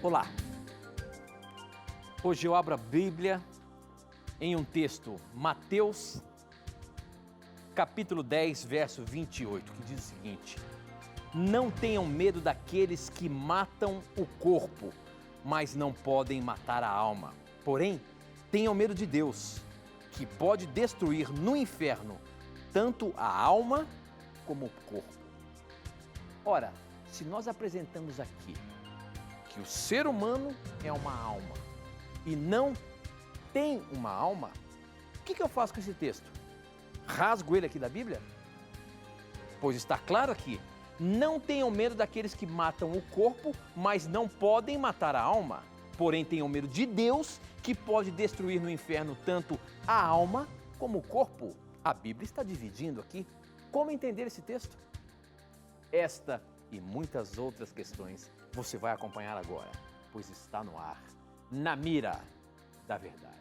Olá, hoje eu abro a Bíblia em um texto, Mateus, capítulo 10, verso 28, que diz o seguinte: não tenham medo daqueles que matam o corpo, mas não podem matar a alma. Porém, tenham medo de Deus, que pode destruir no inferno tanto a alma como o corpo. Ora, se nós apresentamos aqui que o ser humano é uma alma e não tem uma alma, o que eu faço com esse texto? Rasgo ele aqui da Bíblia? Pois está claro aqui, não tenham medo daqueles que matam o corpo, mas não podem matar a alma. Porém, tenham medo de Deus, que pode destruir no inferno tanto a alma como o corpo. A Bíblia está dividindo aqui. Como entender esse texto? Esta e muitas outras questões você vai acompanhar agora, pois está no ar, na mira da verdade.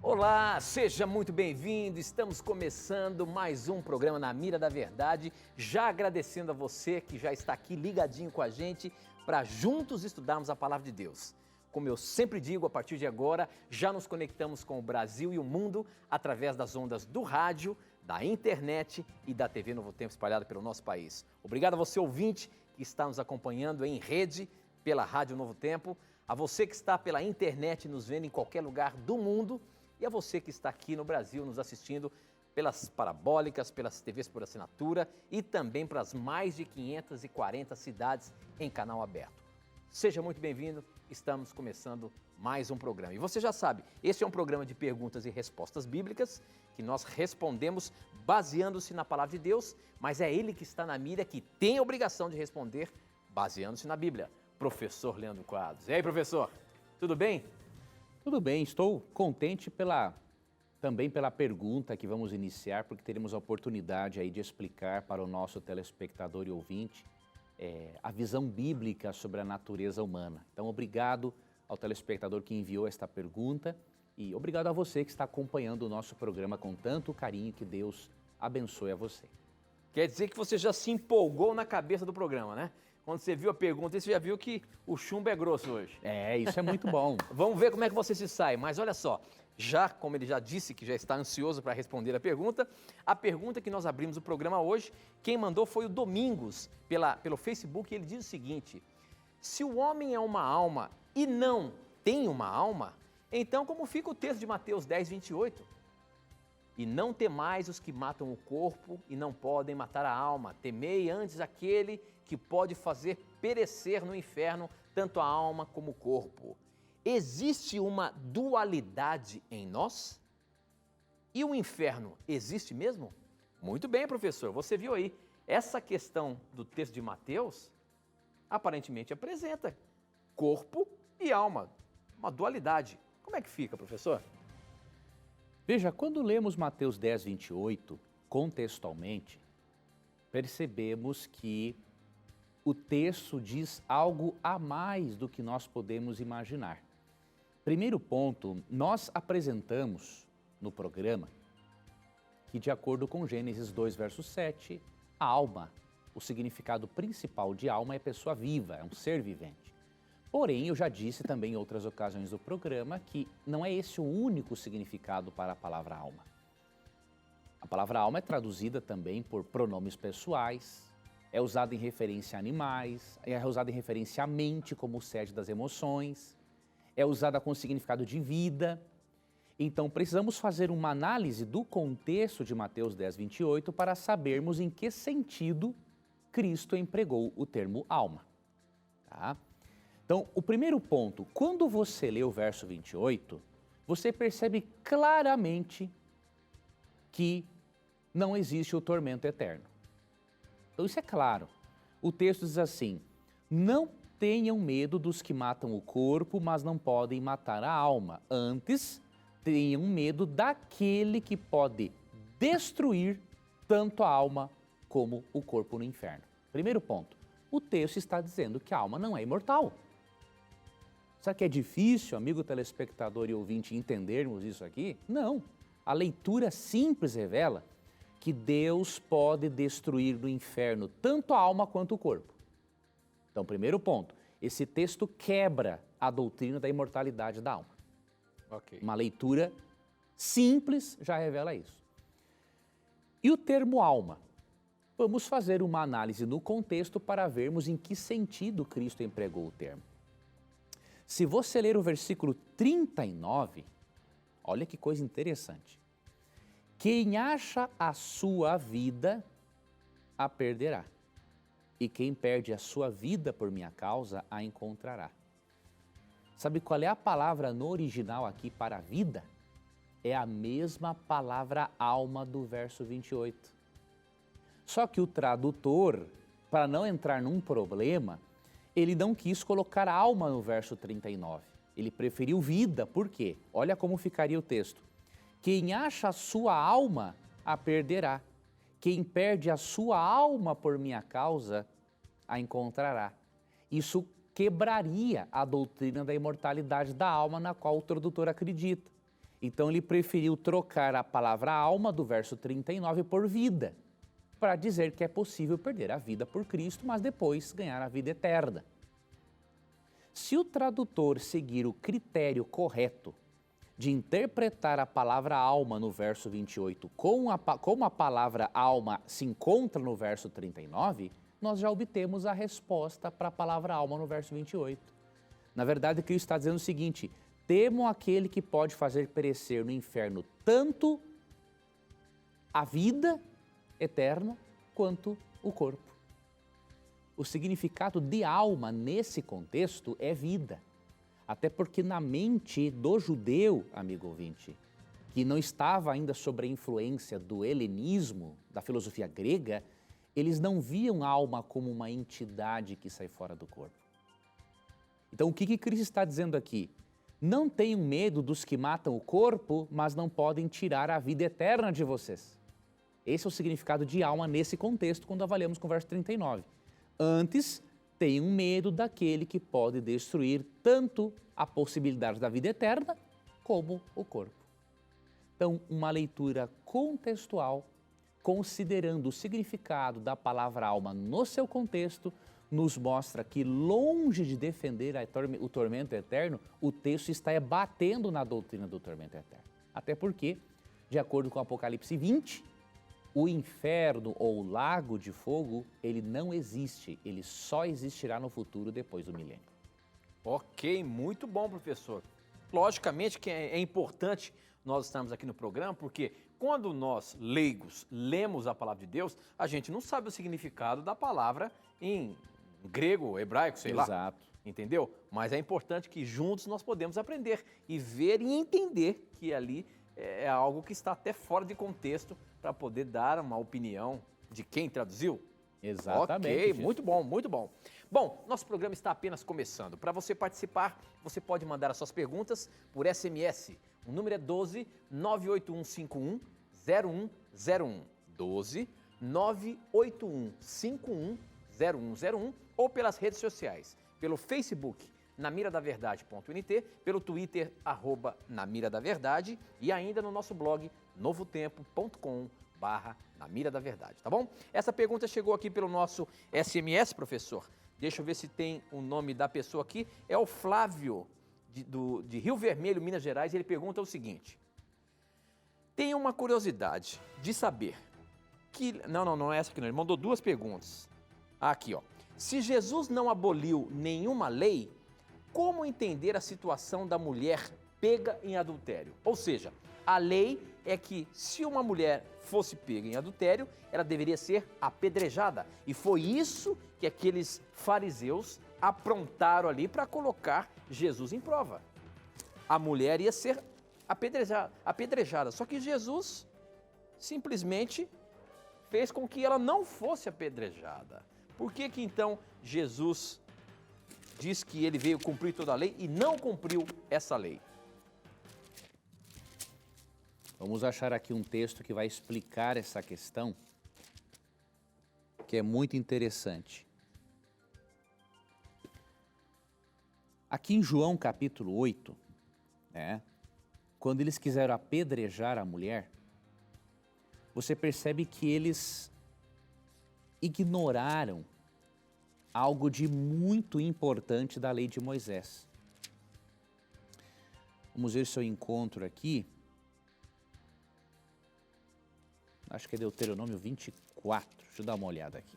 Olá, seja muito bem-vindo. Estamos começando mais um programa Na Mira da Verdade. Já agradecendo a você que já está aqui ligadinho com a gente para juntos estudarmos a Palavra de Deus. Como eu sempre digo, a partir de agora, já nos conectamos com o Brasil e o mundo através das ondas do rádio, da internet e da TV Novo Tempo espalhada pelo nosso país. Obrigado a você, ouvinte, que está nos acompanhando em rede pela Rádio Novo Tempo, a você que está pela internet nos vendo em qualquer lugar do mundo, e a você que está aqui no Brasil nos assistindo pelas parabólicas, pelas TVs por assinatura e também para as mais de 540 cidades em canal aberto. Seja muito bem-vindo, estamos começando mais um programa. E você já sabe, esse é um programa de perguntas e respostas bíblicas que nós respondemos baseando-se na Palavra de Deus, mas é Ele que está na mira, que tem a obrigação de responder baseando-se na Bíblia. Professor Leandro Quadros. E aí, professor, tudo bem? Tudo bem, estou contente também pela pergunta que vamos iniciar, porque teremos a oportunidade aí de explicar para o nosso telespectador e ouvinte a visão bíblica sobre a natureza humana. Então, obrigado ao telespectador que enviou esta pergunta e obrigado a você que está acompanhando o nosso programa com tanto carinho. Que Deus abençoe a você. Quer dizer que você já se empolgou na cabeça do programa, né? Quando você viu a pergunta, você já viu que o chumbo é grosso hoje. Isso é muito bom. Vamos ver como é que você se sai. Mas olha só, como ele já disse que já está ansioso para responder a pergunta que nós abrimos o programa hoje, quem mandou foi o Domingos, pelo Facebook, e ele diz o seguinte: se o homem é uma alma e não tem uma alma, então como fica o texto de Mateus 10, 28? E não temais os que matam o corpo e não podem matar a alma. Temei antes aquele que pode fazer perecer no inferno tanto a alma como o corpo. Existe uma dualidade em nós? E o inferno existe mesmo? Muito bem, professor, você viu aí. Essa questão do texto de Mateus aparentemente apresenta corpo e alma, uma dualidade. Como é que fica, professor? Veja, quando lemos Mateus 10, 28, contextualmente, percebemos que o texto diz algo a mais do que nós podemos imaginar. Primeiro ponto, nós apresentamos no programa que, de acordo com Gênesis 2, verso 7, a alma, o significado principal de alma é pessoa viva, é um ser vivente. Porém, eu já disse também em outras ocasiões do programa que não é esse o único significado para a palavra alma. A palavra alma é traduzida também por pronomes pessoais, é usada em referência a animais, é usada em referência à mente como sede das emoções, é usada com significado de vida. Então, precisamos fazer uma análise do contexto de Mateus 10, 28 para sabermos em que sentido Cristo empregou o termo alma. Tá? Então, o primeiro ponto, quando você lê o verso 28, você percebe claramente que não existe o tormento eterno. Então, isso é claro. O texto diz assim: não tenham medo dos que matam o corpo, mas não podem matar a alma. Antes, tenham medo daquele que pode destruir tanto a alma como o corpo no inferno. Primeiro ponto, o texto está dizendo que a alma não é imortal. Será que é difícil, amigo telespectador e ouvinte, entendermos isso aqui? Não. A leitura simples revela que Deus pode destruir no inferno tanto a alma quanto o corpo. Então, primeiro ponto, esse texto quebra a doutrina da imortalidade da alma. Ok. Uma leitura simples já revela isso. E o termo alma? Vamos fazer uma análise no contexto para vermos em que sentido Cristo empregou o termo. Se você ler o versículo 39, olha que coisa interessante. Quem acha a sua vida, a perderá. E quem perde a sua vida por minha causa, a encontrará. Sabe qual é a palavra no original aqui para vida? É a mesma palavra alma do verso 28. Só que o tradutor, para não entrar num problema, ele não quis colocar alma no verso 39. Ele preferiu vida, por quê? Olha como ficaria o texto. Quem acha a sua alma, a perderá. Quem perde a sua alma por minha causa, a encontrará. Isso quebraria a doutrina da imortalidade da alma na qual o tradutor acredita. Então ele preferiu trocar a palavra alma do verso 39 por vida, para dizer que é possível perder a vida por Cristo, mas depois ganhar a vida eterna. Se o tradutor seguir o critério correto de interpretar a palavra alma no verso 28 como a palavra alma se encontra no verso 39, nós já obtemos a resposta para a palavra alma no verso 28. Na verdade, Cristo está dizendo o seguinte: temo aquele que pode fazer perecer no inferno tanto a vida eterna quanto o corpo. O significado de alma nesse contexto é vida. Até porque na mente do judeu, amigo ouvinte, que não estava ainda sob a influência do helenismo, da filosofia grega, eles não viam a alma como uma entidade que sai fora do corpo. Então o que Cristo está dizendo aqui? Não tenham medo dos que matam o corpo, mas não podem tirar a vida eterna de vocês. Esse é o significado de alma nesse contexto, quando avaliamos com o verso 39. Antes, tenham medo daquele que pode destruir tanto a possibilidade da vida eterna, como o corpo. Então, uma leitura contextual, considerando o significado da palavra alma no seu contexto, nos mostra que, longe de defender o tormento eterno, o texto está batendo na doutrina do tormento eterno. Até porque, de acordo com Apocalipse 20, o inferno ou lago de fogo, ele não existe, ele só existirá no futuro depois do milênio. Ok, muito bom, professor. Logicamente que é importante nós estarmos aqui no programa, porque quando nós, leigos, lemos a palavra de Deus, a gente não sabe o significado da palavra em grego, hebraico, sei lá. Exato. Entendeu? Mas é importante que juntos nós podemos aprender e ver e entender que ali é algo que está até fora de contexto para poder dar uma opinião de quem traduziu. Exatamente. Ok, muito bom, muito bom. Bom, nosso programa está apenas começando. Para você participar, você pode mandar as suas perguntas por SMS. O número é 12 98151 0101. 12 98151 0101 ou pelas redes sociais, pelo Facebook namiradaverdade.nt, pelo Twitter @namiradaverdade e ainda no nosso blog novotempo.com/namiradaverdade, tá bom? Essa pergunta chegou aqui pelo nosso SMS, professor. Deixa eu ver se tem o nome da pessoa aqui. É o Flávio, de Rio Vermelho, Minas Gerais. Ele pergunta o seguinte: tenho uma curiosidade de saber que... Não é essa aqui não. Ele mandou duas perguntas. Aqui, ó. Se Jesus não aboliu nenhuma lei, como entender a situação da mulher pega em adultério? Ou seja, a lei é que se uma mulher fosse pega em adultério, ela deveria ser apedrejada. E foi isso que aqueles fariseus aprontaram ali para colocar Jesus em prova. A mulher ia ser apedrejada. Só que Jesus simplesmente fez com que ela não fosse apedrejada. Por que então Jesus diz que ele veio cumprir toda a lei e não cumpriu essa lei? Vamos achar aqui um texto que vai explicar essa questão, que é muito interessante. Aqui em João capítulo 8, né, quando eles quiseram apedrejar a mulher, você percebe que eles ignoraram algo de muito importante da lei de Moisés. Vamos ver se eu encontro aqui. Acho que é Deuteronômio 24. Deixa eu dar uma olhada aqui.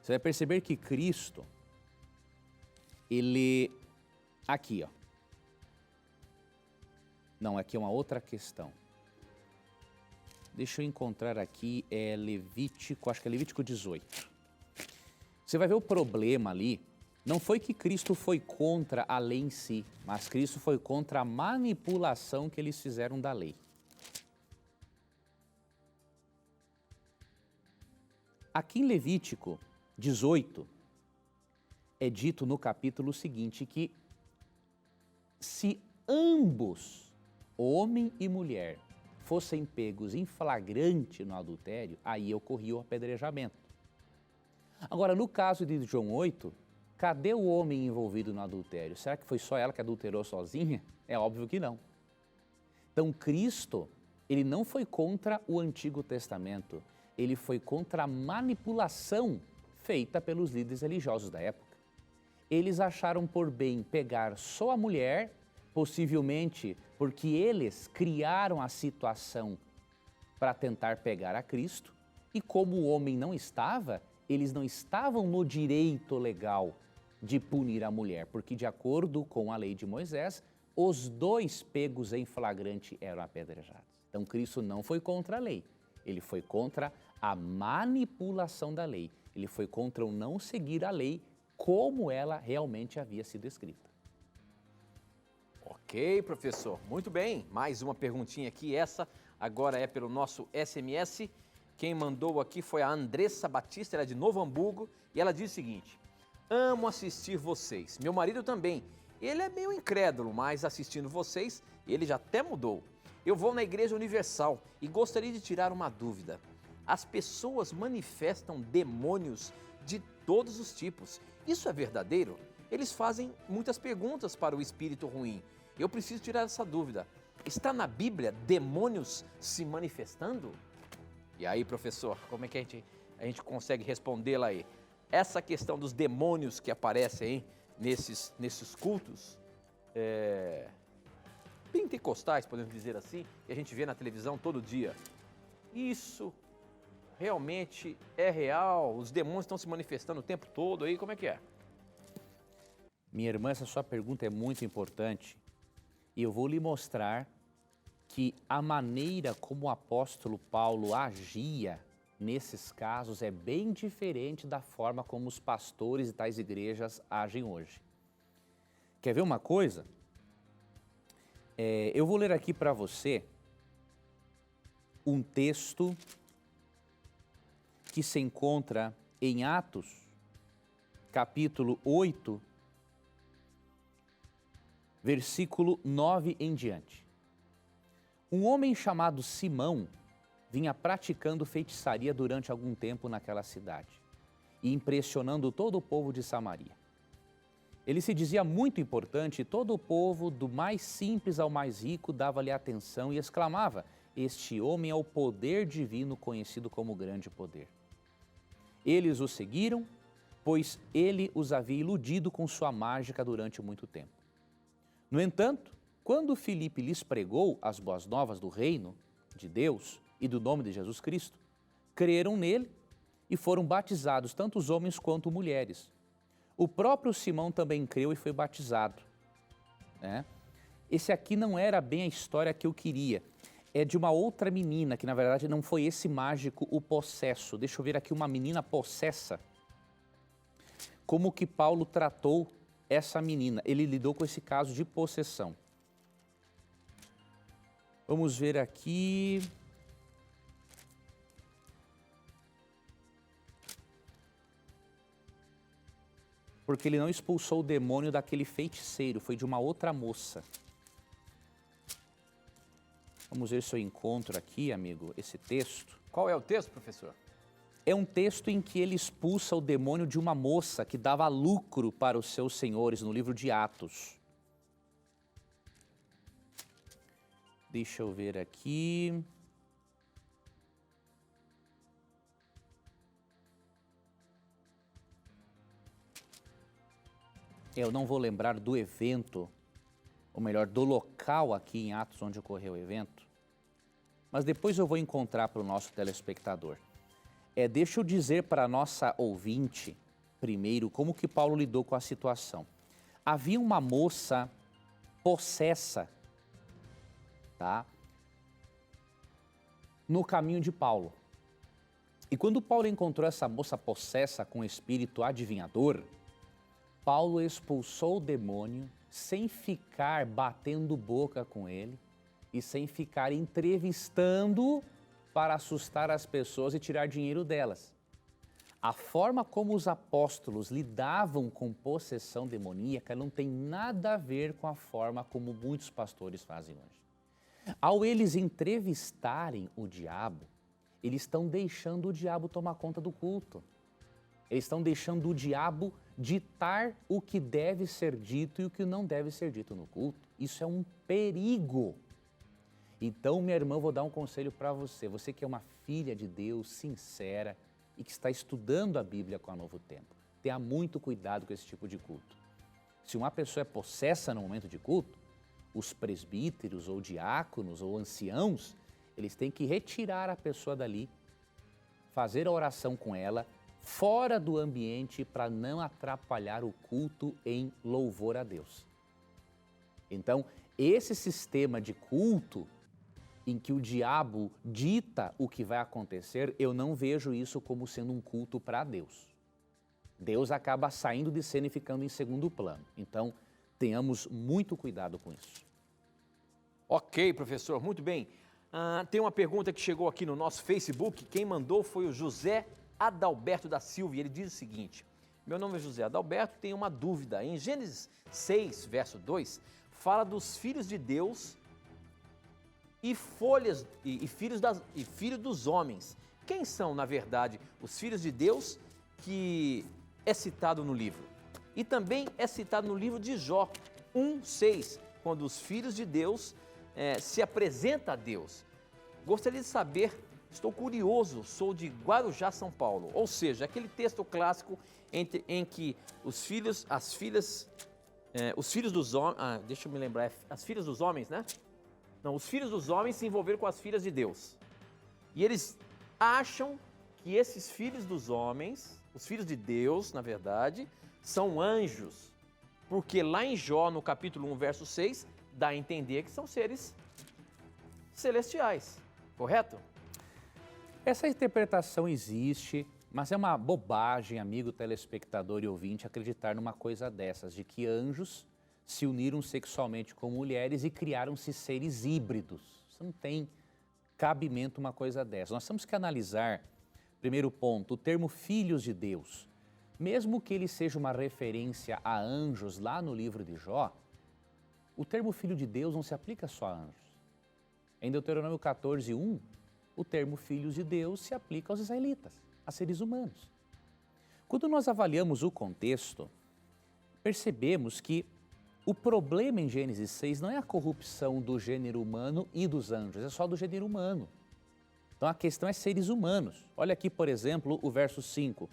Você vai perceber que Cristo, ele... Aqui, ó. Não, aqui é uma outra questão. Deixa eu encontrar aqui, é Levítico, acho que é Levítico 18. Você vai ver o problema ali, não foi que Cristo foi contra a lei em si, mas Cristo foi contra a manipulação que eles fizeram da lei. Aqui em Levítico 18, é dito no capítulo seguinte que se ambos, homem e mulher, fossem pegos em flagrante no adultério, aí ocorria o apedrejamento. Agora, no caso de João 8, cadê o homem envolvido no adultério? Será que foi só ela que adulterou sozinha? É óbvio que não. Então, Cristo, ele não foi contra o Antigo Testamento, ele foi contra a manipulação feita pelos líderes religiosos da época. Eles acharam por bem pegar só a mulher, possivelmente porque eles criaram a situação para tentar pegar a Cristo, e como o homem não estava, eles não estavam no direito legal de punir a mulher, porque de acordo com a lei de Moisés, os dois pegos em flagrante eram apedrejados. Então Cristo não foi contra a lei, ele foi contra a manipulação da lei, ele foi contra o não seguir a lei como ela realmente havia sido escrita. Ok, professor. Muito bem. Mais uma perguntinha aqui. Essa agora é pelo nosso SMS. Quem mandou aqui foi a Andressa Batista, ela é de Novo Hamburgo, e ela diz o seguinte: amo assistir vocês. Meu marido também. Ele é meio incrédulo, mas assistindo vocês, ele já até mudou. Eu vou na Igreja Universal e gostaria de tirar uma dúvida. As pessoas manifestam demônios de todos os tipos. Isso é verdadeiro? Eles fazem muitas perguntas para o espírito ruim. Eu preciso tirar essa dúvida. Está na Bíblia demônios se manifestando? E aí, professor, como é que a gente consegue respondê-la aí? Essa questão dos demônios que aparecem nesses cultos pentecostais, podemos dizer assim, que a gente vê na televisão todo dia. Isso realmente é real? Os demônios estão se manifestando o tempo todo aí? Como é que é? Minha irmã, essa sua pergunta é muito importante e eu vou lhe mostrar que a maneira como o apóstolo Paulo agia nesses casos é bem diferente da forma como os pastores e tais igrejas agem hoje. Quer ver uma coisa? Eu vou ler aqui para você um texto que se encontra em Atos, capítulo 8, versículo 9 em diante. Um homem chamado Simão vinha praticando feitiçaria durante algum tempo naquela cidade e impressionando todo o povo de Samaria. Ele se dizia muito importante e todo o povo, do mais simples ao mais rico, dava-lhe atenção e exclamava: este homem é o poder divino conhecido como grande poder. Eles o seguiram, pois ele os havia iludido com sua mágica durante muito tempo. No entanto, quando Filipe lhes pregou as boas novas do reino de Deus e do nome de Jesus Cristo, creram nele e foram batizados tanto os homens quanto mulheres. O próprio Simão também creu e foi batizado. Esse aqui não era bem a história que eu queria. É de uma outra menina, que na verdade não foi esse mágico o possesso. Deixa eu ver aqui uma menina possessa. Como que Paulo tratou essa menina? Ele lidou com esse caso de possessão. Vamos ver aqui. Porque ele não expulsou o demônio daquele feiticeiro, foi de uma outra moça. Vamos ver se eu encontro aqui, amigo, esse texto. Qual é o texto, professor? É um texto em que ele expulsa o demônio de uma moça que dava lucro para os seus senhores, no livro de Atos. Deixa eu ver aqui. Eu não vou lembrar do evento, ou melhor, do local aqui em Atos onde ocorreu o evento, mas depois eu vou encontrar para o nosso telespectador. Deixa eu dizer para a nossa ouvinte, primeiro, como que Paulo lidou com a situação. Havia uma moça possessa, tá? No caminho de Paulo. E quando Paulo encontrou essa moça possessa com espírito adivinhador, Paulo expulsou o demônio sem ficar batendo boca com ele e sem ficar entrevistando para assustar as pessoas e tirar dinheiro delas. A forma como os apóstolos lidavam com possessão demoníaca não tem nada a ver com a forma como muitos pastores fazem hoje. Ao eles entrevistarem o diabo, eles estão deixando o diabo tomar conta do culto. Eles estão deixando o diabo ditar o que deve ser dito e o que não deve ser dito no culto. Isso é um perigo. Então, minha irmã, vou dar um conselho para você. Você que é uma filha de Deus, sincera e que está estudando a Bíblia com a Novo Tempo. Tenha muito cuidado com esse tipo de culto. Se uma pessoa é possessa no momento de culto, os presbíteros ou diáconos ou anciãos, eles têm que retirar a pessoa dali, fazer a oração com ela, fora do ambiente para não atrapalhar o culto em louvor a Deus. Então, esse sistema de culto em que o diabo dita o que vai acontecer, eu não vejo isso como sendo um culto para Deus. Deus acaba saindo de cena e ficando em segundo plano. Então, tenhamos muito cuidado com isso. Ok, professor, muito bem. Tem uma pergunta que chegou aqui no nosso Facebook. Quem mandou foi o José Adalberto da Silva, e ele diz o seguinte: meu nome é José Adalberto, tenho uma dúvida. Em Gênesis 6, verso 2, fala dos filhos de Deus e filhos dos homens. Quem são, na verdade, os filhos de Deus que é citado no livro? E também é citado no livro de Jó 1:6, quando os filhos de Deus se apresentam a Deus. Gostaria de saber. Estou curioso, sou de Guarujá, São Paulo. Ou seja, aquele texto clássico em que os filhos dos homens... deixa eu me lembrar, as filhas dos homens, né? Não, os filhos dos homens se envolveram com as filhas de Deus. E eles acham que esses filhos dos homens, os filhos de Deus, na verdade, são anjos. Porque lá em Jó, no capítulo 1, verso 6, dá a entender que são seres celestiais. Correto? Essa interpretação existe, mas é uma bobagem, amigo telespectador e ouvinte, acreditar numa coisa dessas, de que anjos se uniram sexualmente com mulheres e criaram-se seres híbridos. Isso não tem cabimento uma coisa dessa. Nós temos que analisar, primeiro ponto, o termo filhos de Deus. Mesmo que ele seja uma referência a anjos lá no livro de Jó, o termo filho de Deus não se aplica só a anjos. Em Deuteronômio 14:1, o termo filhos de Deus se aplica aos israelitas, a seres humanos. Quando nós avaliamos o contexto, percebemos que o problema em Gênesis 6 não é a corrupção do gênero humano e dos anjos, é só do gênero humano. Então a questão é seres humanos. Olha aqui, por exemplo, o verso 5.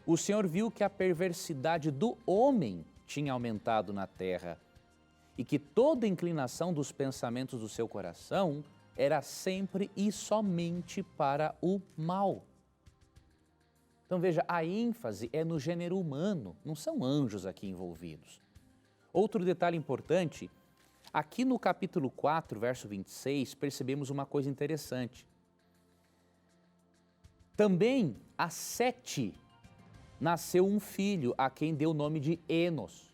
O Senhor viu que a perversidade do homem tinha aumentado na terra e que toda inclinação dos pensamentos do seu coração era sempre e somente para o mal. Então veja, a ênfase é no gênero humano, não são anjos aqui envolvidos. Outro detalhe importante, aqui no capítulo 4, verso 26, percebemos uma coisa interessante. Também a Sete nasceu um filho a quem deu o nome de Enos.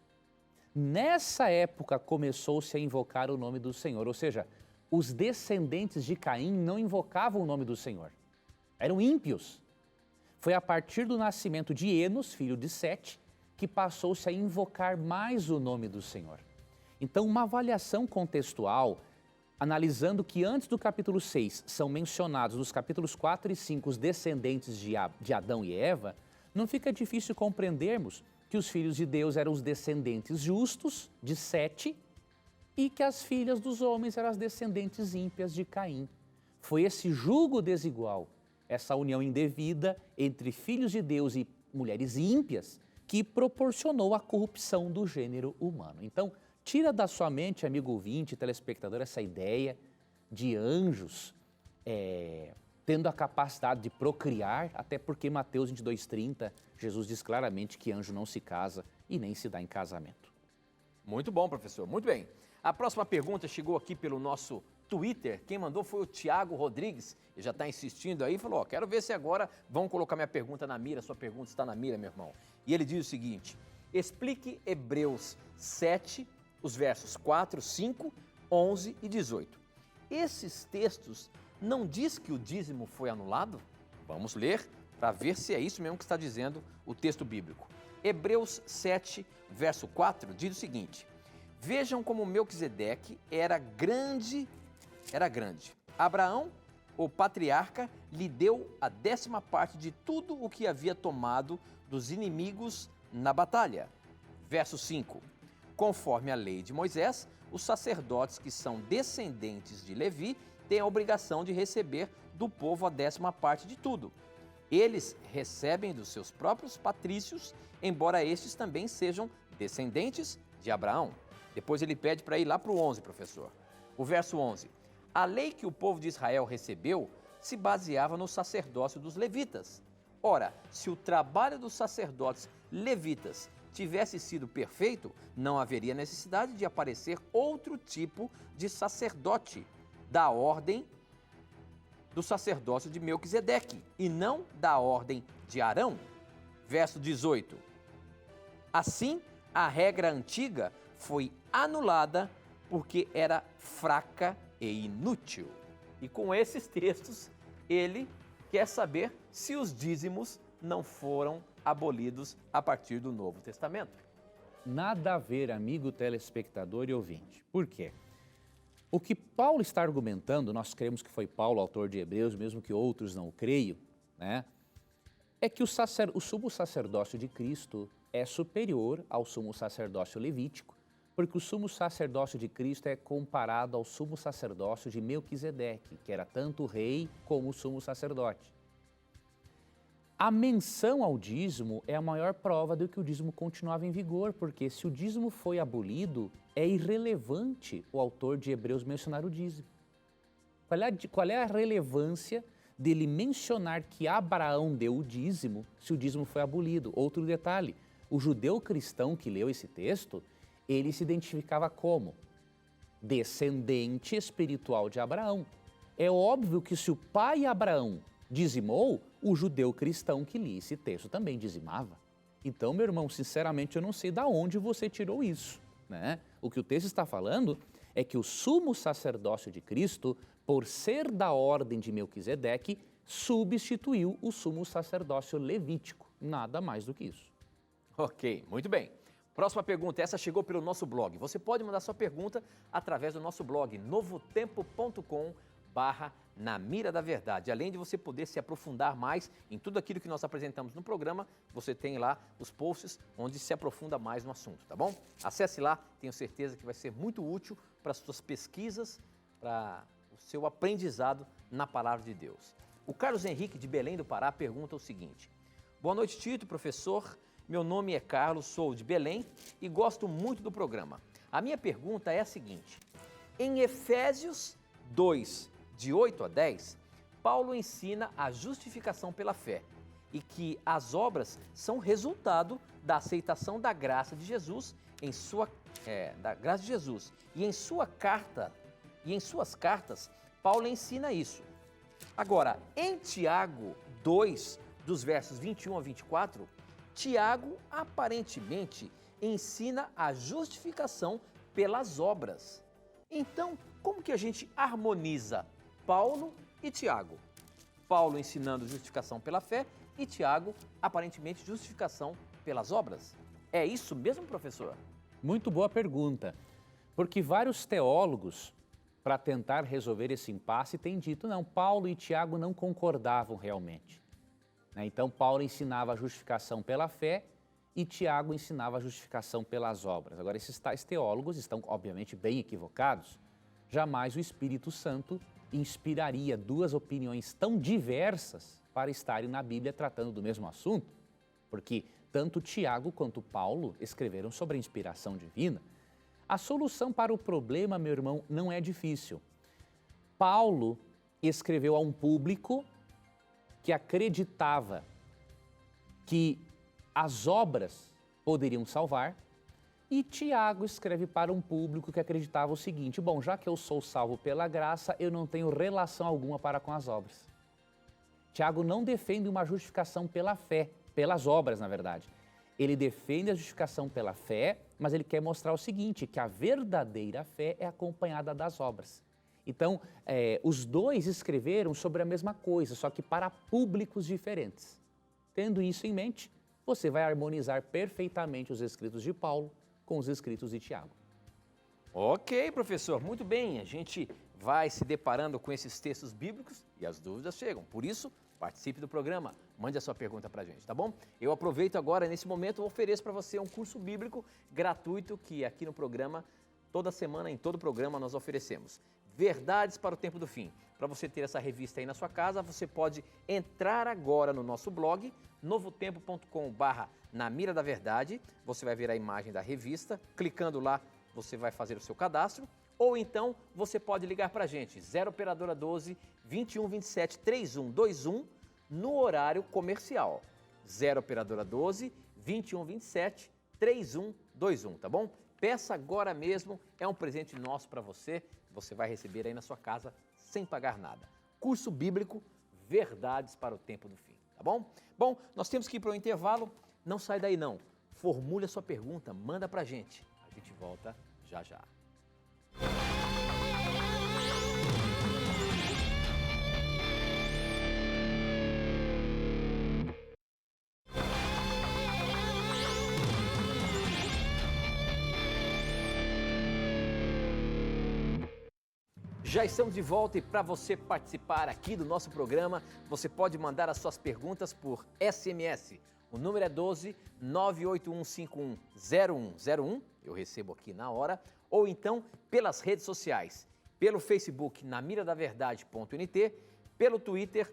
Nessa época começou-se a invocar o nome do Senhor, ou seja, os descendentes de Caim não invocavam o nome do Senhor, eram ímpios. Foi a partir do nascimento de Enos, filho de Sete, que passou-se a invocar mais o nome do Senhor. Então, uma avaliação contextual, analisando que antes do capítulo 6 são mencionados nos capítulos 4 e 5 os descendentes de Adão e Eva, não fica difícil compreendermos que os filhos de Deus eram os descendentes justos de Sete e que as filhas dos homens eram as descendentes ímpias de Caim. Foi esse julgo desigual, essa união indevida entre filhos de Deus e mulheres ímpias que proporcionou a corrupção do gênero humano. Então, tira da sua mente, amigo ouvinte, telespectador, essa ideia de anjos tendo a capacidade de procriar, até porque Mateus 22:30, Jesus diz claramente que anjo não se casa e nem se dá em casamento. Muito bom, professor, muito bem. A próxima pergunta chegou aqui pelo nosso Twitter. Quem mandou foi o Tiago Rodrigues. Ele já está insistindo aí, falou, quero ver se agora vão colocar minha pergunta na mira. Sua pergunta está na mira, meu irmão. E ele diz o seguinte, explique Hebreus 7, os versos 4, 5, 11 e 18. Esses textos não diz que o dízimo foi anulado? Vamos ler para ver se é isso mesmo que está dizendo o texto bíblico. Hebreus 7, verso 4, diz o seguinte, vejam como Melquisedeque era grande. Abraão, o patriarca, lhe deu a 10ª parte de tudo o que havia tomado dos inimigos na batalha. Verso 5, conforme a lei de Moisés, os sacerdotes que são descendentes de Levi têm a obrigação de receber do povo a 10ª parte de tudo. Eles recebem dos seus próprios patrícios, embora estes também sejam descendentes de Abraão. Depois ele pede para ir lá para o 11, professor. O verso 11. A lei que o povo de Israel recebeu se baseava no sacerdócio dos levitas. Ora, se o trabalho dos sacerdotes levitas tivesse sido perfeito, não haveria necessidade de aparecer outro tipo de sacerdote da ordem do sacerdócio de Melquisedeque e não da ordem de Arão. Verso 18. Assim, a regra antiga foi anulada porque era fraca e inútil. E com esses textos, ele quer saber se os dízimos não foram abolidos a partir do Novo Testamento. Nada a ver, amigo telespectador e ouvinte. Por quê? O que Paulo está argumentando, nós cremos que foi Paulo, autor de Hebreus, mesmo que outros não o creiam, né? É que o sumo sacerdócio de Cristo é superior ao sumo sacerdócio levítico, porque o sumo sacerdócio de Cristo é comparado ao sumo sacerdócio de Melquisedeque, que era tanto o rei como o sumo sacerdote. A menção ao dízimo é a maior prova de que o dízimo continuava em vigor, porque se o dízimo foi abolido, é irrelevante o autor de Hebreus mencionar o dízimo. Qual é a relevância dele mencionar que Abraão deu o dízimo se o dízimo foi abolido? Outro detalhe, o judeu cristão que leu esse texto, ele se identificava como descendente espiritual de Abraão. É óbvio que se o pai Abraão dizimou, o judeu cristão que lia esse texto também dizimava. Então, meu irmão, sinceramente, eu não sei de onde você tirou isso, né? O que o texto está falando é que o sumo sacerdócio de Cristo, por ser da ordem de Melquisedeque, substituiu o sumo sacerdócio levítico. Nada mais do que isso. Ok, muito bem. Próxima pergunta, essa chegou pelo nosso blog. Você pode mandar sua pergunta através do nosso blog, novotempo.com/Na Mira da Verdade. Além de você poder se aprofundar mais em tudo aquilo que nós apresentamos no programa, você tem lá os posts onde se aprofunda mais no assunto, tá bom? Acesse lá, tenho certeza que vai ser muito útil para as suas pesquisas, para o seu aprendizado na Palavra de Deus. O Carlos Henrique de Belém do Pará pergunta o seguinte: boa noite, Tito, professor. Meu nome é Carlos, sou de Belém e gosto muito do programa. A minha pergunta é a seguinte: em Efésios 2, de 8 a 10, Paulo ensina a justificação pela fé e que as obras são resultado da aceitação da graça de Jesus E em suas cartas, Paulo ensina isso. Agora, em Tiago 2, dos versos 21 a 24, Tiago aparentemente ensina a justificação pelas obras. Então, como que a gente harmoniza Paulo e Tiago? Paulo ensinando justificação pela fé e Tiago, aparentemente, justificação pelas obras. É isso mesmo, professor? Muito boa pergunta, porque vários teólogos para tentar resolver esse impasse, tem dito, não, Paulo e Tiago não concordavam realmente. Então, Paulo ensinava a justificação pela fé e Tiago ensinava a justificação pelas obras. Agora, esses tais teólogos estão, obviamente, bem equivocados. Jamais o Espírito Santo inspiraria duas opiniões tão diversas para estarem na Bíblia tratando do mesmo assunto, porque tanto Tiago quanto Paulo escreveram sobre a inspiração divina. A solução para o problema, meu irmão, não é difícil. Paulo escreveu a um público que acreditava que as obras poderiam salvar, e Tiago escreve para um público que acreditava o seguinte, bom, já que eu sou salvo pela graça, eu não tenho relação alguma para com as obras. Tiago não defende uma justificação pela fé, pelas obras, na verdade. Ele defende a justificação pela fé, mas ele quer mostrar o seguinte, que a verdadeira fé é acompanhada das obras. Então, os dois escreveram sobre a mesma coisa, só que para públicos diferentes. Tendo isso em mente, você vai harmonizar perfeitamente os escritos de Paulo com os escritos de Tiago. Ok, professor, muito bem. A gente vai se deparando com esses textos bíblicos e as dúvidas chegam. Por isso, participe do programa, mande a sua pergunta para a gente, tá bom? Eu aproveito agora, nesse momento, ofereço para você um curso bíblico gratuito que aqui no programa, toda semana, em todo o programa, nós oferecemos. Verdades para o Tempo do Fim. Para você ter essa revista aí na sua casa, você pode entrar agora no nosso blog, novotempo.com/Na Mira da Verdade. Você vai ver a imagem da revista, clicando lá, você vai fazer o seu cadastro. Ou então, você pode ligar para a gente, 0 Operadora 12 21 27 3121, no horário comercial. 0 Operadora 12 21 27 3121, tá bom? Peça agora mesmo, é um presente nosso para você, você vai receber aí na sua casa sem pagar nada. Curso Bíblico, Verdades para o Tempo do Fim, tá bom? Bom, nós temos que ir para o intervalo, não sai daí não. Formule a sua pergunta, manda para a gente. A gente volta já já. Já estamos de volta e para você participar aqui do nosso programa, você pode mandar as suas perguntas por SMS. O número é 12 981510101, eu recebo aqui na hora, ou então pelas redes sociais, pelo Facebook namiradaverdade.nt, pelo Twitter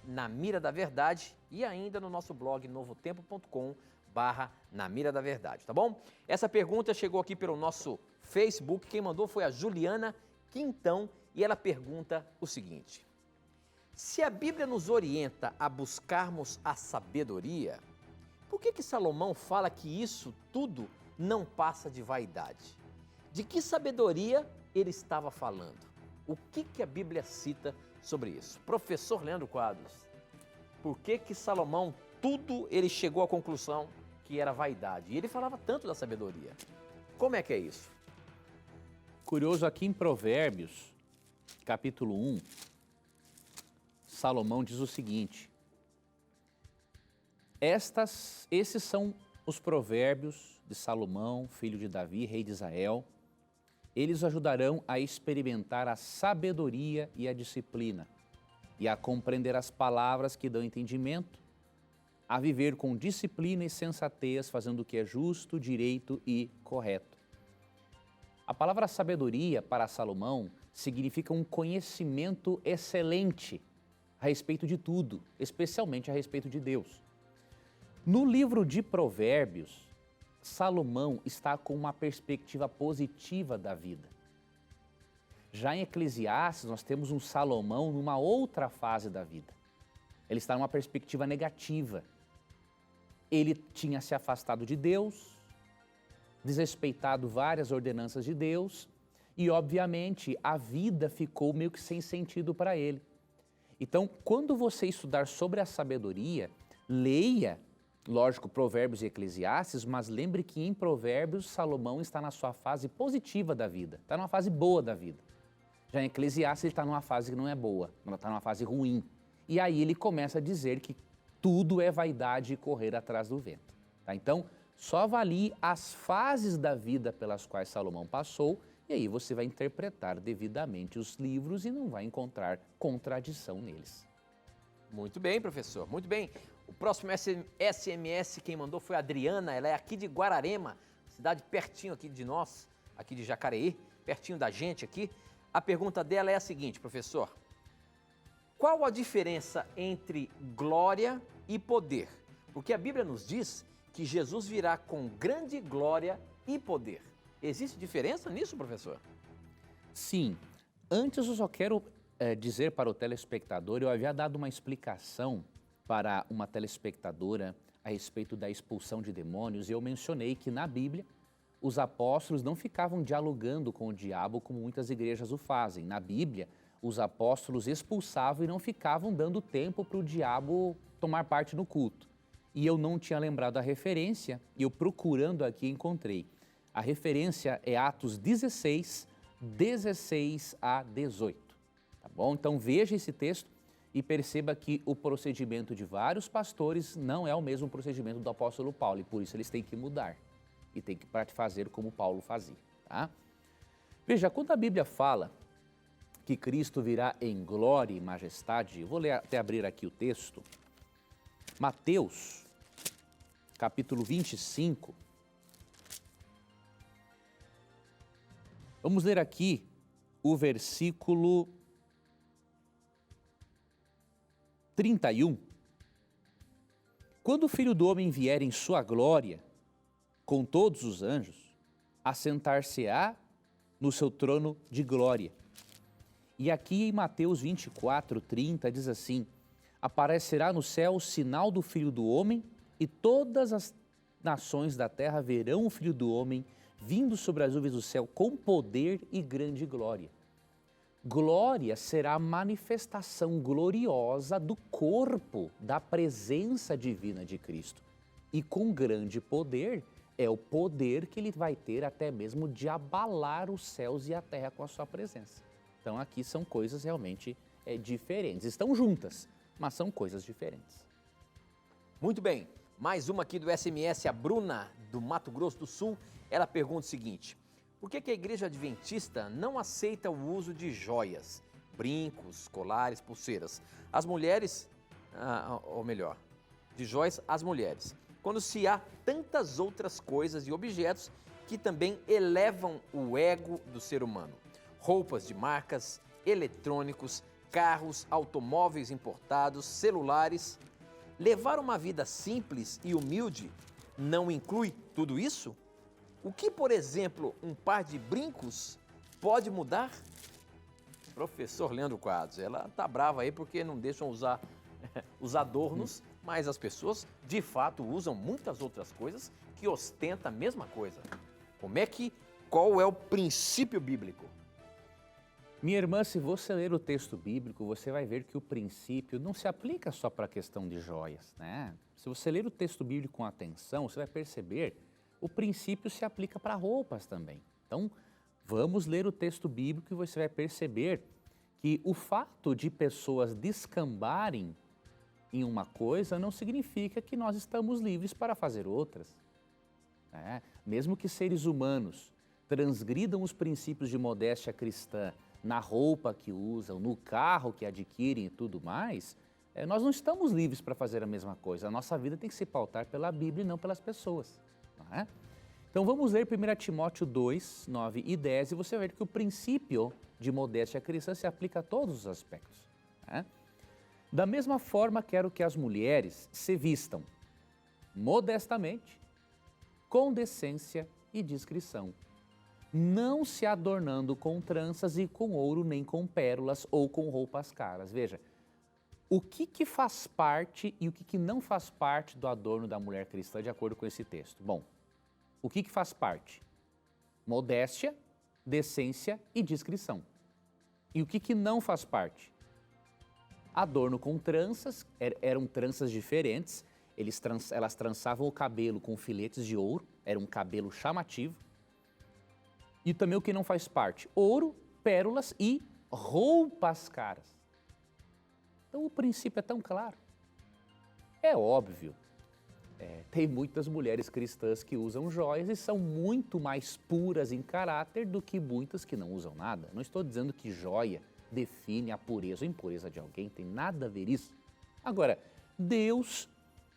@namiradaverdade e ainda no nosso blog novotempo.com/namiradaverdade, tá bom? Essa pergunta chegou aqui pelo nosso Facebook, quem mandou foi a Juliana Quintão e ela pergunta o seguinte: se a Bíblia nos orienta a buscarmos a sabedoria, por que Salomão fala que isso tudo não passa de vaidade? De que sabedoria ele estava falando? O que a Bíblia cita sobre isso? Professor Leandro Quadros, por que Salomão tudo ele chegou à conclusão que era vaidade? E ele falava tanto da sabedoria. Como é que é isso? Curioso, aqui em Provérbios, capítulo 1, Salomão diz o seguinte: esses são os provérbios de Salomão, filho de Davi, rei de Israel. Eles ajudarão a experimentar a sabedoria e a disciplina, e a compreender as palavras que dão entendimento, a viver com disciplina e sensatez, fazendo o que é justo, direito e correto. A palavra sabedoria para Salomão significa um conhecimento excelente a respeito de tudo, especialmente a respeito de Deus. No livro de Provérbios, Salomão está com uma perspectiva positiva da vida. Já em Eclesiastes, nós temos um Salomão numa outra fase da vida. Ele está numa perspectiva negativa. Ele tinha se afastado de Deus, desrespeitado várias ordenanças de Deus e, obviamente, a vida ficou meio que sem sentido para ele. Então, quando você estudar sobre a sabedoria, leia, lógico, Provérbios e Eclesiastes, mas lembre que em Provérbios, Salomão está na sua fase positiva da vida, está numa fase boa da vida. Já em Eclesiastes, ele está numa fase que não é boa, está numa fase ruim. E aí ele começa a dizer que tudo é vaidade e correr atrás do vento. Tá? Então, só avalie as fases da vida pelas quais Salomão passou E aí você vai interpretar devidamente os livros e não vai encontrar contradição neles. Muito bem, professor, muito bem. O próximo SMS quem mandou foi a Adriana, ela é aqui de Guararema, cidade pertinho aqui de nós, aqui de Jacareí, pertinho da gente aqui. A pergunta dela é a seguinte, professor: qual a diferença entre glória e poder? Porque a Bíblia nos diz que Jesus virá com grande glória e poder. Existe diferença nisso, professor? Sim. Antes eu só quero dizer para o telespectador, eu havia dado uma explicação para uma telespectadora a respeito da expulsão de demônios e eu mencionei que na Bíblia os apóstolos não ficavam dialogando com o diabo como muitas igrejas o fazem. Na Bíblia, os apóstolos expulsavam e não ficavam dando tempo para o diabo tomar parte no culto. E eu não tinha lembrado a referência e eu procurando aqui encontrei. A referência é Atos 16, 16 a 18. Tá bom? Então veja esse texto e perceba que o procedimento de vários pastores não é o mesmo procedimento do apóstolo Paulo e por isso eles têm que mudar e têm que fazer como Paulo fazia. Tá? Veja, quando a Bíblia fala que Cristo virá em glória e majestade, eu vou até abrir aqui o texto, Mateus, capítulo 25, vamos ler aqui o versículo 31. Quando o Filho do Homem vier em sua glória, com todos os anjos, assentar-se-á no seu trono de glória. E aqui em Mateus 24, 30, diz assim: aparecerá no céu o sinal do Filho do Homem, e todas as nações da terra verão o Filho do Homem vindo sobre as nuvens do céu com poder e grande glória. Glória será a manifestação gloriosa do corpo, da presença divina de Cristo. E com grande poder, é o poder que ele vai ter até mesmo de abalar os céus e a terra com a sua presença. Então aqui são coisas realmente diferentes. Estão juntas, mas são coisas diferentes. Muito bem, mais uma aqui do SMS, a Bruna, do Mato Grosso do Sul. Ela pergunta o seguinte: por que a Igreja Adventista não aceita o uso de joias, brincos, colares, pulseiras? As mulheres, ou melhor, de joias às mulheres, quando se há tantas outras coisas e objetos que também elevam o ego do ser humano. Roupas de marcas, eletrônicos, carros, automóveis importados, celulares. Levar uma vida simples e humilde não inclui tudo isso? O que, por exemplo, um par de brincos pode mudar? Professor Leandro Quadros, ela tá brava aí porque não deixam usar os adornos, mas as pessoas de fato usam muitas outras coisas que ostentam a mesma coisa. Qual é o princípio bíblico? Minha irmã, se você ler o texto bíblico, você vai ver que o princípio não se aplica só para a questão de joias, né? Se você ler o texto bíblico com atenção, você vai perceber o princípio se aplica para roupas também. Então, vamos ler o texto bíblico e você vai perceber que o fato de pessoas descambarem em uma coisa não significa que nós estamos livres para fazer outras. Né? Mesmo que seres humanos transgridam os princípios de modéstia cristã na roupa que usam, no carro que adquirem e tudo mais, nós não estamos livres para fazer a mesma coisa. A nossa vida tem que se pautar pela Bíblia e não pelas pessoas. Não é? Então vamos ler 1 Timóteo 2, 9 e 10 e você vai ver que o princípio de modéstia cristã se aplica a todos os aspectos. Né? Da mesma forma, quero que as mulheres se vistam modestamente, com decência e discrição, não se adornando com tranças e com ouro, nem com pérolas ou com roupas caras. Veja, o que faz parte e o que não faz parte do adorno da mulher cristã de acordo com esse texto? Bom, o que faz parte? Modéstia, decência e discrição. E o que não faz parte? Adorno com tranças, eram tranças diferentes, elas trançavam o cabelo com filetes de ouro, era um cabelo chamativo. E também o que não faz parte? Ouro, pérolas e roupas caras. Então o princípio é tão claro. É óbvio tem muitas mulheres cristãs que usam joias e são muito mais puras em caráter do que muitas que não usam nada. Não estou dizendo que joia define a pureza ou impureza de alguém, tem nada a ver isso. Agora, Deus,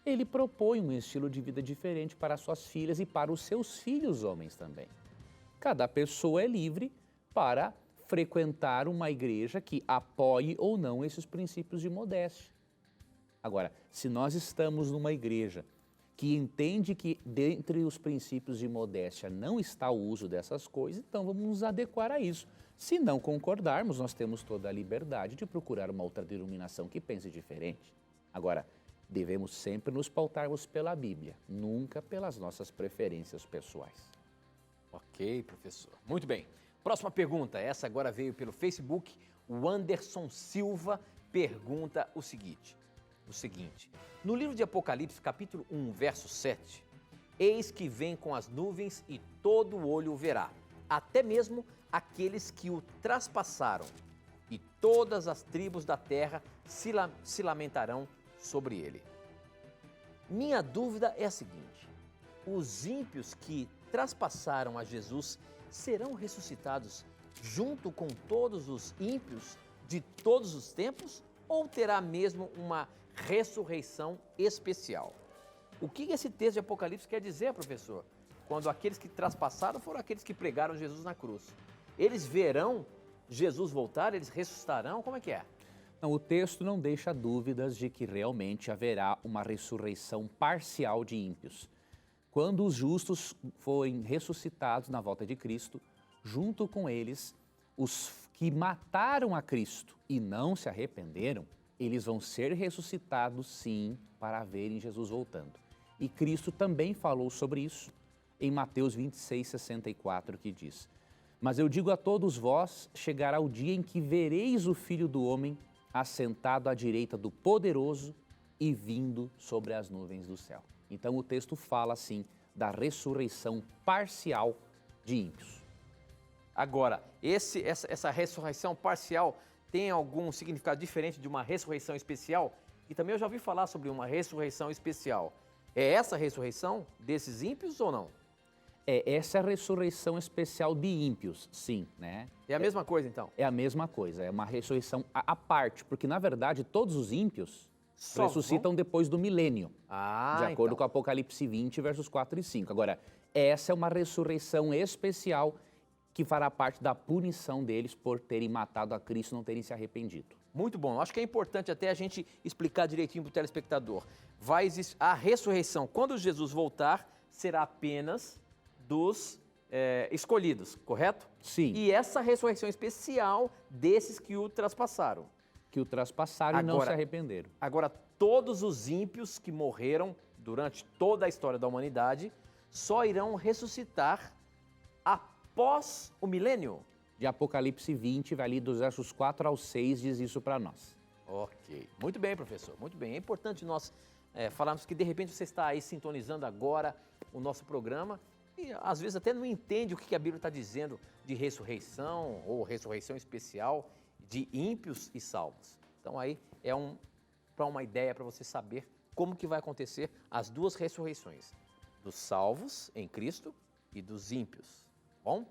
Ele propõe um estilo de vida diferente para as suas filhas e para os seus filhos homens também. Cada pessoa é livre para frequentar uma igreja que apoie ou não esses princípios de modéstia. Agora, se nós estamos numa igreja que entende que dentre os princípios de modéstia não está o uso dessas coisas, então vamos nos adequar a isso. Se não concordarmos, nós temos toda a liberdade de procurar uma outra denominação que pense diferente. Agora, devemos sempre nos pautarmos pela Bíblia, nunca pelas nossas preferências pessoais. Ok, professor. Muito bem. Próxima pergunta. Essa agora veio pelo Facebook. O Anderson Silva pergunta o seguinte. No livro de Apocalipse, capítulo 1, verso 7, eis que vem com as nuvens e todo o olho o verá, até mesmo aqueles que o traspassaram, e todas as tribos da terra se lamentarão sobre ele. Minha dúvida é a seguinte: os ímpios que traspassaram a Jesus serão ressuscitados junto com todos os ímpios de todos os tempos, ou terá mesmo uma ressurreição especial? O que esse texto de Apocalipse quer dizer, professor? Quando aqueles que traspassaram foram aqueles que pregaram Jesus na cruz. Eles verão Jesus voltar? Eles ressuscitarão? Como é que é? Não, o texto não deixa dúvidas de que realmente haverá uma ressurreição parcial de ímpios. Quando os justos forem ressuscitados na volta de Cristo, junto com eles, os que mataram a Cristo e não se arrependeram, eles vão ser ressuscitados sim para verem Jesus voltando. E Cristo também falou sobre isso em Mateus 26, 64, que diz: mas eu digo a todos vós, chegará o dia em que vereis o Filho do Homem assentado à direita do Poderoso e vindo sobre as nuvens do céu. Então o texto fala assim da ressurreição parcial de ímpios. Agora, essa ressurreição parcial tem algum significado diferente de uma ressurreição especial? E também eu já ouvi falar sobre uma ressurreição especial. É essa a ressurreição desses ímpios ou não? Essa é a ressurreição especial de ímpios, sim, né? É a mesma coisa, então? É a mesma coisa, é uma ressurreição à parte, porque na verdade todos os ímpios ressuscitam depois do milênio, de acordo com Apocalipse 20, versos 4 e 5. Agora, essa é uma ressurreição especial que fará parte da punição deles por terem matado a Cristo e não terem se arrependido. Muito bom. Acho que é importante até a gente explicar direitinho para o telespectador. Vai existir a ressurreição, quando Jesus voltar, será apenas dos escolhidos, correto? Sim. E essa ressurreição especial desses que o traspassaram. Que o traspassaram agora, e não se arrependeram. Agora, todos os ímpios que morreram durante toda a história da humanidade só irão ressuscitar após o milênio. De Apocalipse 20, vai ali dos versos 4 ao 6, diz isso para nós. Ok. Muito bem, professor. Muito bem. É importante nós falarmos que, de repente, você está aí sintonizando agora o nosso programa e, às vezes, até não entende o que a Bíblia está dizendo de ressurreição ou ressurreição especial de ímpios e salvos. Então, aí é para uma ideia, para você saber como que vai acontecer as duas ressurreições, dos salvos em Cristo e dos ímpios. Bom?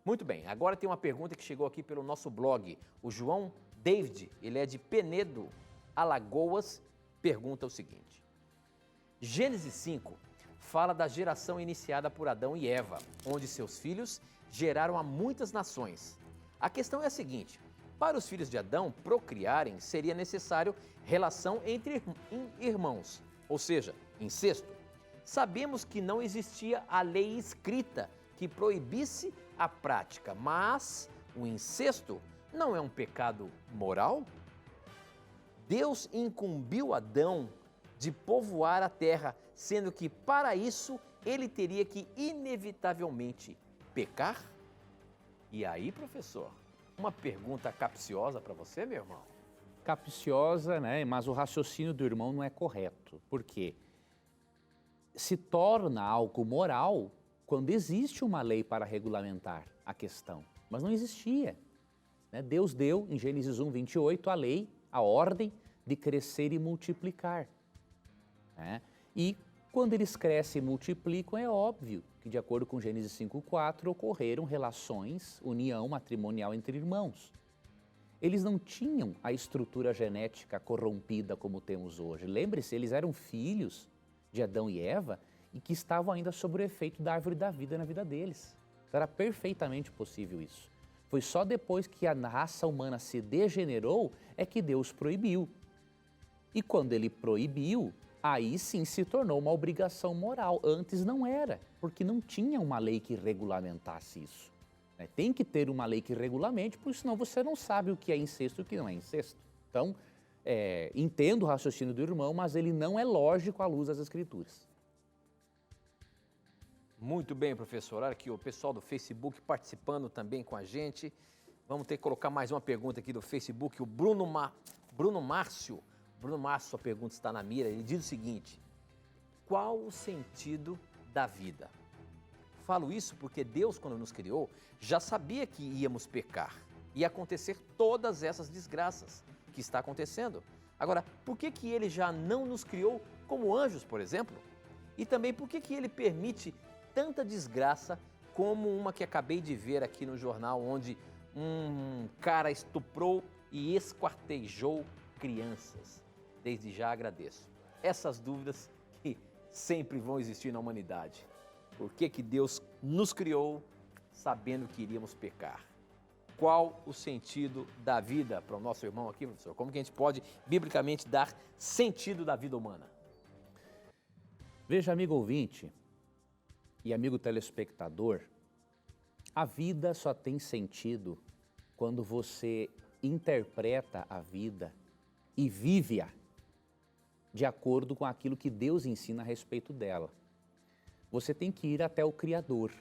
Muito bem, agora tem uma pergunta que chegou aqui pelo nosso blog. O João David, ele é de Penedo, Alagoas, pergunta o seguinte: Gênesis 5 fala da geração iniciada por Adão e Eva, onde seus filhos geraram a muitas nações. A questão é a seguinte: para os filhos de Adão procriarem, seria necessário relação entre irmãos, ou seja, incesto. Sabemos que não existia a lei escrita que proibisse a prática, mas o incesto não é um pecado moral? Deus incumbiu Adão de povoar a terra, sendo que para isso ele teria que inevitavelmente pecar? E aí, professor, uma pergunta capciosa para você, meu irmão? Capciosa, né? Mas o raciocínio do irmão não é correto. Por quê? Se torna algo moral quando existe uma lei para regulamentar a questão, mas não existia. Né? Deus deu, em Gênesis 1, 28, a lei, a ordem de crescer e multiplicar. Né? E Quando eles crescem e multiplicam, é óbvio que, de acordo com Gênesis 5:4, ocorreram relações, união matrimonial entre irmãos. Eles não tinham a estrutura genética corrompida como temos hoje. Lembre-se, eles eram filhos de Adão e Eva e que estavam ainda sob o efeito da árvore da vida na vida deles. Então, era perfeitamente possível isso. Foi só depois que a raça humana se degenerou é que Deus proibiu. E quando ele proibiu, aí sim se tornou uma obrigação moral. Antes não era, porque não tinha uma lei que regulamentasse isso. Tem que ter uma lei que regulamente, porque senão você não sabe o que é incesto e o que não é incesto. Então, entendo o raciocínio do irmão, mas ele não é lógico à luz das Escrituras. Muito bem, professor. Olha aqui o pessoal do Facebook participando também com a gente. Vamos ter que colocar mais uma pergunta aqui do Facebook. O Bruno Márcio, sua pergunta está na mira. Ele diz o seguinte: qual o sentido da vida? Falo isso porque Deus, quando nos criou, já sabia que íamos pecar. Ia acontecer todas essas desgraças que está acontecendo. Agora, por que Ele já não nos criou como anjos, por exemplo? E também por que Ele permite tanta desgraça como uma que acabei de ver aqui no jornal, onde um cara estuprou e esquartejou crianças? Desde já agradeço. Essas dúvidas que sempre vão existir na humanidade. Por que Deus nos criou sabendo que iríamos pecar? Qual o sentido da vida para o nosso irmão aqui, professor? Como que a gente pode, biblicamente, dar sentido da vida humana? Veja, amigo ouvinte e amigo telespectador, a vida só tem sentido quando você interpreta a vida e vive-a de acordo com aquilo que Deus ensina a respeito dela. Você tem que ir até o Criador,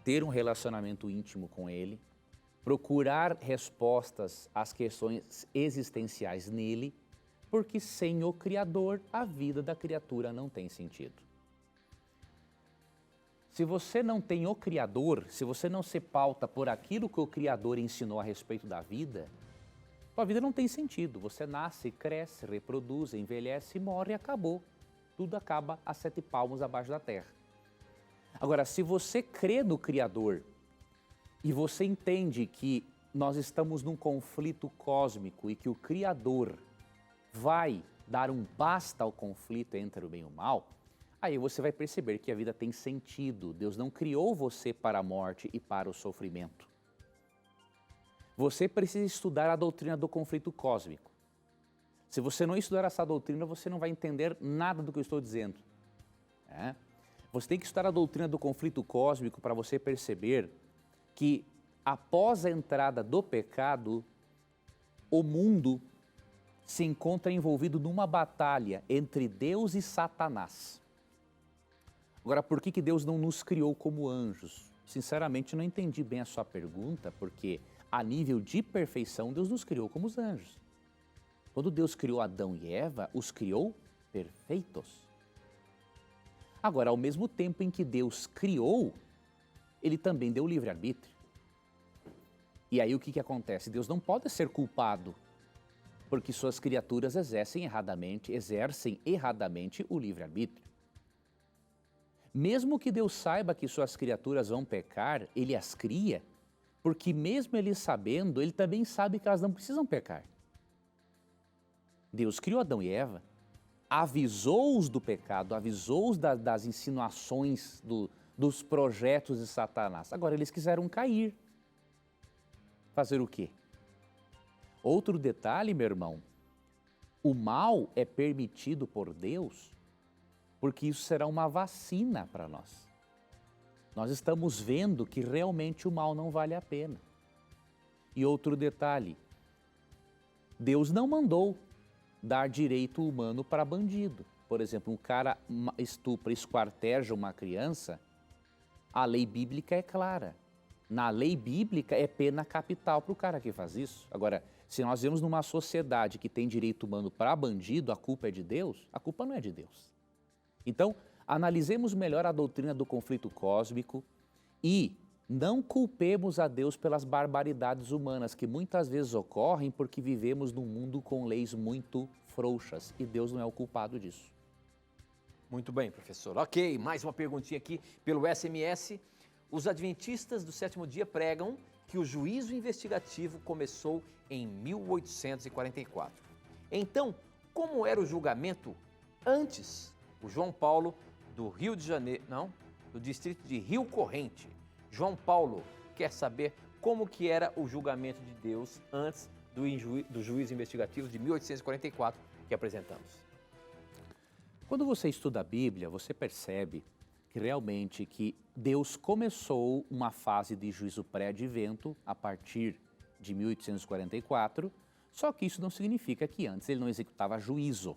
ter um relacionamento íntimo com Ele, procurar respostas às questões existenciais nele, porque sem o Criador a vida da criatura não tem sentido. Se você não tem o Criador, se você não se pauta por aquilo que o Criador ensinou a respeito da vida, sua vida não tem sentido. Você nasce, cresce, reproduz, envelhece, morre e acabou. Tudo acaba a 7 palmos abaixo da terra. Agora, se você crê no Criador e você entende que nós estamos num conflito cósmico e que o Criador vai dar um basta ao conflito entre o bem e o mal, aí você vai perceber que a vida tem sentido. Deus não criou você para a morte e para o sofrimento. Você precisa estudar a doutrina do conflito cósmico. Se você não estudar essa doutrina, você não vai entender nada do que eu estou dizendo. Você tem que estudar a doutrina do conflito cósmico para você perceber que após a entrada do pecado, o mundo se encontra envolvido numa batalha entre Deus e Satanás. Agora, por que Deus não nos criou como anjos? Sinceramente, não entendi bem a sua pergunta, porque a nível de perfeição, Deus nos criou como os anjos. Quando Deus criou Adão e Eva, os criou perfeitos. Agora, ao mesmo tempo em que Deus criou, Ele também deu livre-arbítrio. E aí o que acontece? Deus não pode ser culpado, porque suas criaturas exercem erradamente o livre-arbítrio. Mesmo que Deus saiba que suas criaturas vão pecar, Ele as cria, porque mesmo Ele sabendo, Ele também sabe que elas não precisam pecar. Deus criou Adão e Eva, avisou-os do pecado, avisou-os das insinuações, dos projetos de Satanás. Agora eles quiseram cair. Fazer o quê? Outro detalhe, meu irmão, o mal é permitido por Deus porque isso será uma vacina para nós. Nós estamos vendo que realmente o mal não vale a pena. E outro detalhe, Deus não mandou dar direito humano para bandido. Por exemplo, um cara estupra, esquarteja uma criança, a lei bíblica é clara. Na lei bíblica é pena capital para o cara que faz isso. Agora, se nós vemos numa sociedade que tem direito humano para bandido, a culpa é de Deus? A culpa não é de Deus. Então, analisemos melhor a doutrina do conflito cósmico e não culpemos a Deus pelas barbaridades humanas que muitas vezes ocorrem porque vivemos num mundo com leis muito frouxas e Deus não é o culpado disso. Muito bem, professor. Ok, mais uma perguntinha aqui pelo SMS. Os adventistas do sétimo dia pregam que o juízo investigativo começou em 1844. Então, como era o julgamento antes? O João Paulo, do Rio de Janeiro, não, do distrito de Rio Corrente. João Paulo quer saber como que era o julgamento de Deus antes do juízo investigativo de 1844 que apresentamos. Quando você estuda a Bíblia, você percebe que realmente que Deus começou uma fase de juízo pré-advento a partir de 1844, só que isso não significa que antes ele não executava juízo.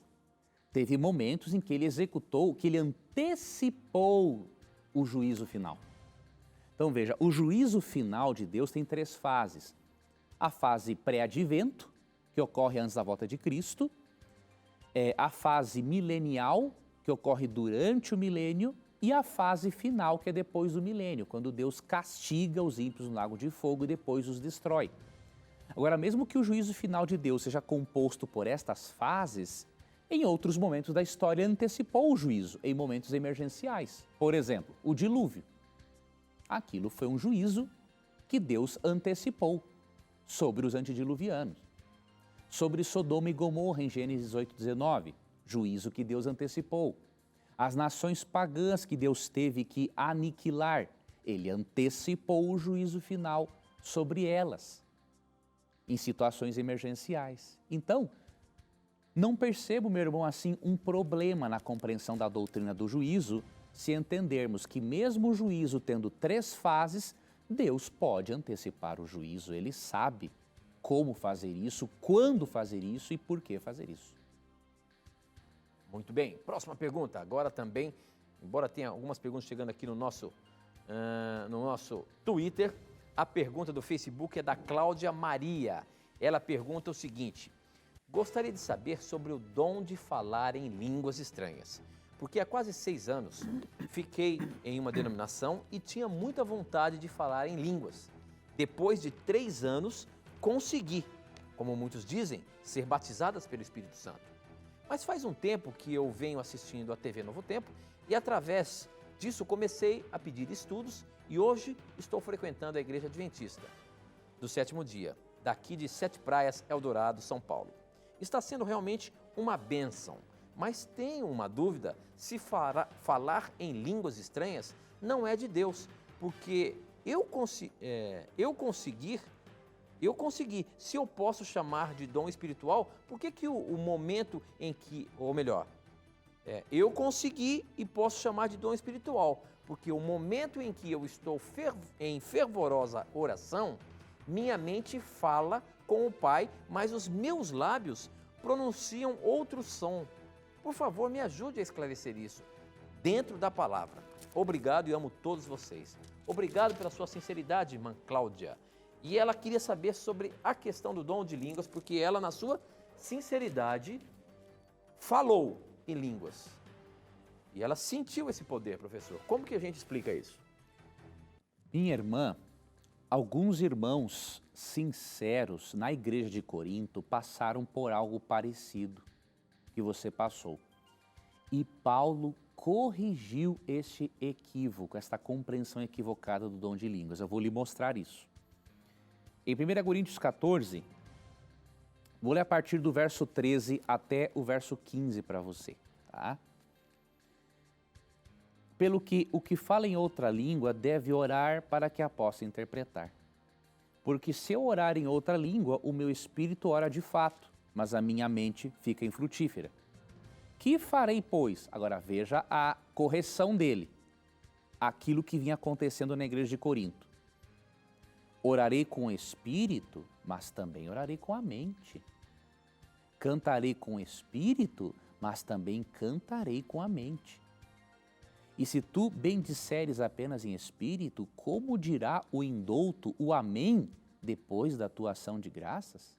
Teve momentos em que ele executou, que ele antecipou o juízo final. Então veja, o juízo final de Deus tem 3 fases. A fase pré-advento, que ocorre antes da volta de Cristo, a fase milenial, que ocorre durante o milênio, e a fase final, que é depois do milênio, quando Deus castiga os ímpios no lago de fogo e depois os destrói. Agora, mesmo que o juízo final de Deus seja composto por estas fases, em outros momentos da história antecipou o juízo, em momentos emergenciais. Por exemplo, o dilúvio. Aquilo foi um juízo que Deus antecipou sobre os antediluvianos. Sobre Sodoma e Gomorra, em Gênesis 8:19, juízo que Deus antecipou. As nações pagãs que Deus teve que aniquilar, ele antecipou o juízo final sobre elas, em situações emergenciais. Então, não percebo, meu irmão, assim, um problema na compreensão da doutrina do juízo, se entendermos que mesmo o juízo tendo 3 fases, Deus pode antecipar o juízo, ele sabe como fazer isso, quando fazer isso e por que fazer isso. Muito bem, próxima pergunta. Agora também, embora tenha algumas perguntas chegando aqui no nosso Twitter, a pergunta do Facebook é da Cláudia Maria. Ela pergunta o seguinte: gostaria de saber sobre o dom de falar em línguas estranhas, porque há quase 6 anos fiquei em uma denominação e tinha muita vontade de falar em línguas. Depois de 3 anos, consegui, como muitos dizem, ser batizadas pelo Espírito Santo. Mas faz um tempo que eu venho assistindo a TV Novo Tempo e através disso comecei a pedir estudos e hoje estou frequentando a Igreja Adventista do sétimo dia, daqui de Sete Praias, Eldorado, São Paulo. Está sendo realmente uma bênção, mas tenho uma dúvida se falar em línguas estranhas não é de Deus, porque eu consegui, se eu posso chamar de dom espiritual, por que o momento em que, ou melhor, eu consegui e posso chamar de dom espiritual, porque o momento em que eu estou em fervorosa oração, minha mente fala com o Pai, mas os meus lábios pronunciam outro som. Por favor, me ajude a esclarecer isso, dentro da palavra. Obrigado e amo todos vocês. Obrigado pela sua sinceridade, irmã Cláudia. E ela queria saber sobre a questão do dom de línguas, porque ela, na sua sinceridade, falou em línguas. E ela sentiu esse poder, professor. Como que a gente explica isso? Minha irmã, alguns irmãos sinceros na igreja de Corinto passaram por algo parecido que você passou. E Paulo corrigiu este equívoco, esta compreensão equivocada do dom de línguas. Eu vou lhe mostrar isso. Em 1 Coríntios 14, vou ler a partir do verso 13 até o verso 15 para você, tá? Pelo que o que fala em outra língua deve orar para que a possa interpretar. Porque se eu orar em outra língua, o meu espírito ora de fato, mas a minha mente fica infrutífera. Que farei, pois? Agora veja a correção dele, aquilo que vinha acontecendo na igreja de Corinto. Orarei com o espírito, mas também orarei com a mente. Cantarei com o espírito, mas também cantarei com a mente. E se tu bendisseres apenas em espírito, como dirá o indouto o amém depois da tua ação de graças?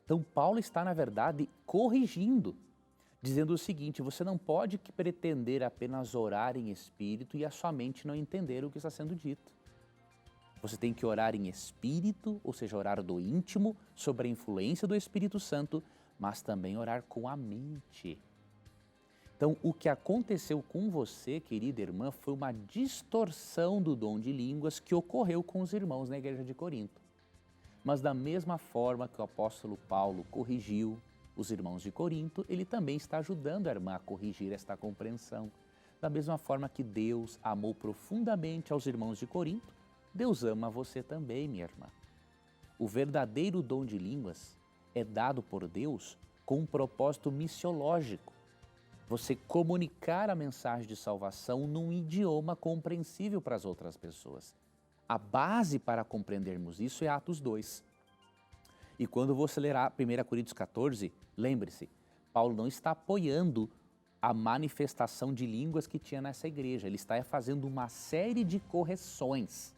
Então Paulo está, na verdade, corrigindo, dizendo o seguinte: você não pode pretender apenas orar em espírito e a sua mente não entender o que está sendo dito. Você tem que orar em espírito, ou seja, orar do íntimo, sobre a influência do Espírito Santo, mas também orar com a mente. Então, o que aconteceu com você, querida irmã, foi uma distorção do dom de línguas que ocorreu com os irmãos na igreja de Corinto. Mas da mesma forma que o apóstolo Paulo corrigiu os irmãos de Corinto, ele também está ajudando a irmã a corrigir esta compreensão. Da mesma forma que Deus amou profundamente aos irmãos de Corinto, Deus ama você também, minha irmã. O verdadeiro dom de línguas é dado por Deus com um propósito missiológico. Você comunicar a mensagem de salvação num idioma compreensível para as outras pessoas. A base para compreendermos isso é Atos 2. E quando você lerá 1 Coríntios 14, lembre-se, Paulo não está apoiando a manifestação de línguas que tinha nessa igreja. Ele está fazendo uma série de correções,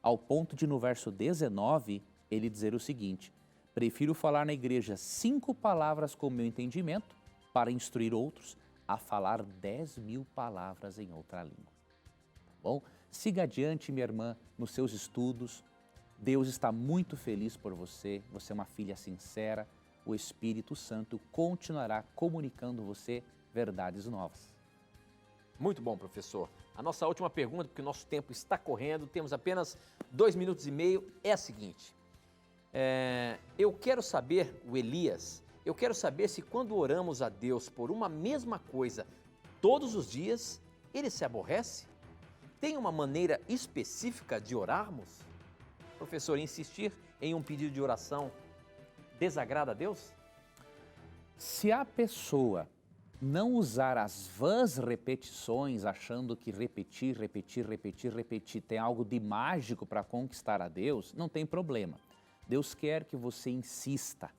ao ponto de no verso 19, ele dizer o seguinte: prefiro falar na igreja 5 palavras com meu entendimento, para instruir outros, a falar 10.000 palavras em outra língua. Tá bom? Siga adiante, minha irmã, nos seus estudos. Deus está muito feliz por você. Você é uma filha sincera. O Espírito Santo continuará comunicando você verdades novas. Muito bom, professor. A nossa última pergunta, porque o nosso tempo está correndo, temos apenas 2 minutos e meio, é a seguinte. Eu quero saber, o Elias, eu quero saber se quando oramos a Deus por uma mesma coisa todos os dias, Ele se aborrece? Tem uma maneira específica de orarmos? Professor, insistir em um pedido de oração desagrada a Deus? Se a pessoa não usar as vãs repetições, achando que repetir tem algo de mágico para conquistar a Deus, não tem problema. Deus quer que você insista,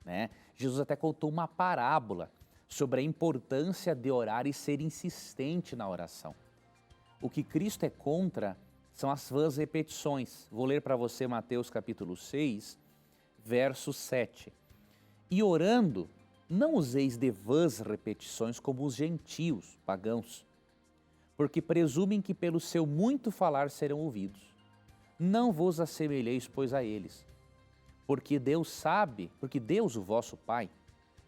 né? Jesus até contou uma parábola sobre a importância de orar e ser insistente na oração. O que Cristo é contra são as vãs repetições. Vou ler para você Mateus capítulo 6, verso 7. E orando, não useis de vãs repetições como os gentios, pagãos, porque presumem que pelo seu muito falar serão ouvidos. Não vos assemelheis, pois, a eles, porque Deus, o vosso Pai,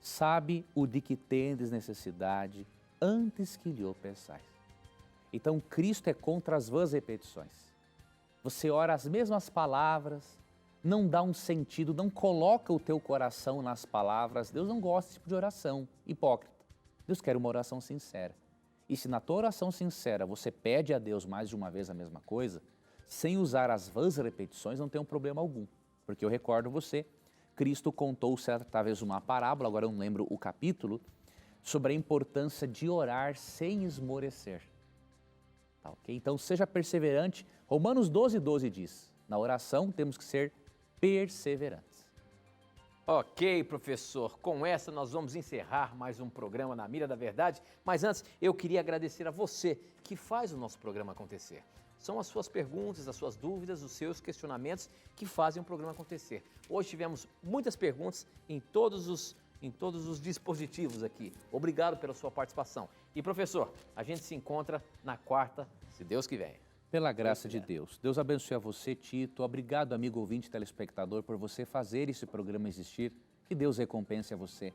sabe o de que tendes necessidade antes que lhe o peçais. Então, Cristo é contra as vãs repetições. Você ora as mesmas palavras, não dá um sentido, não coloca o teu coração nas palavras. Deus não gosta desse tipo de oração hipócrita. Deus quer uma oração sincera. E se na tua oração sincera você pede a Deus mais de uma vez a mesma coisa, sem usar as vãs repetições, não tem um problema algum. Porque eu recordo você, Cristo contou certa vez uma parábola, agora eu não lembro o capítulo, sobre a importância de orar sem esmorecer. Tá, okay? Então seja perseverante. Romanos 12:12 diz, na oração temos que ser perseverantes. Ok, professor, com essa nós vamos encerrar mais um programa na Mira da Verdade, mas antes eu queria agradecer a você que faz o nosso programa acontecer. São as suas perguntas, as suas dúvidas, os seus questionamentos que fazem o programa acontecer. Hoje tivemos muitas perguntas em todos os dispositivos aqui. Obrigado pela sua participação. E professor, a gente se encontra na quarta, se Deus quiser. Pela graça de Deus. Deus abençoe a você, Tito. Obrigado, amigo ouvinte telespectador, por você fazer esse programa existir. Que Deus recompense a você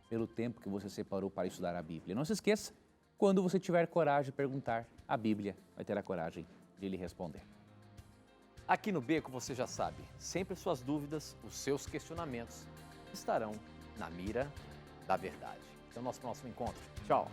pelo tempo que você separou para estudar a Bíblia. Não se esqueça, quando você tiver coragem de perguntar, a Bíblia vai ter a coragem de lhe responder. Aqui no Beco você já sabe, sempre suas dúvidas, os seus questionamentos estarão na Mira da Verdade. Até o nosso próximo encontro. Tchau!